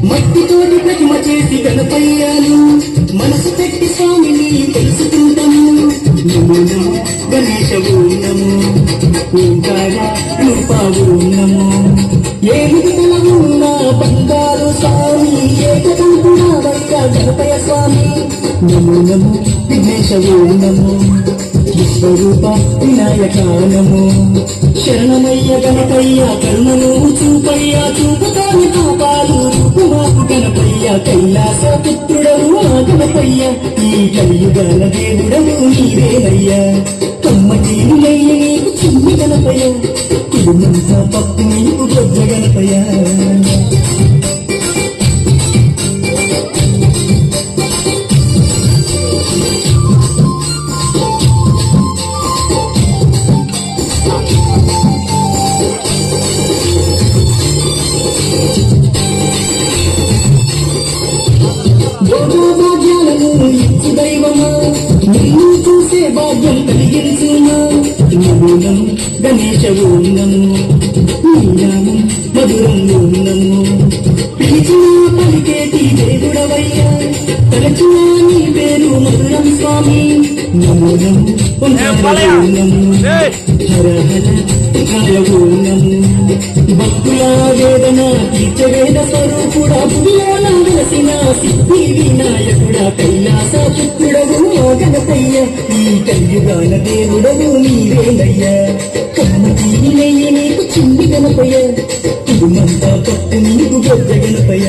మట్టితోటి ప్రతిమ చేసి గణపయ్యాను మనసు పెట్టి స్వామిని తెలుసుకుంటాము. నమో నమో గణేశ నమో ఓంకార రూపావు నమో. ఏమిటి తలవున్న బంగారు స్వామి ఏకదంతుడా వైరా గణపయ స్వామి. నమో నమో విఘ్నేశ నమో విశ్వరూప వినాయక నమో. శరణమయ్య గణపయ్య కరుణను చూపయ్య చూపుతాను పాపాలు రూపుమాపు గణపయ్య కైలాస పుత్రుడవు ఆ గణపయ్య ఈ కలియుగాల దేవుడవు నీవేనయ్యా. కమ్మటీలయ్య నీకు చిన్ని గణపయ్య కుటుంబంతా పప్పు నీకు గొప్ప గణపయ్య. ఇచ్చు దైవమా నిన్ను చూసే భాగ్యం కలిగించునా. నమో నమో గణేశ నమో నీనామం మధురం నమో. పిలిచినా పలికేటి దేవుడవయ్యా తలచినా నీ పేరు మధురం స్వామి. నమో నమో నమో హర హర నమో. భక్తుల వేదన తీర్చవేద స్వరూపుడా భూమిలోన వెలసిన సిద్ధి వినాయకుడా కైలాస పుత్రుడవు గణపయ్య ఈ కలియుగాల దేవుడవు నీవేనయ్యా. కమ్మటీలయ్య నీకు చిన్ని గణపయ్య కుటుంబంతా పట్టు నీకు గొప్ప గణపయ్య.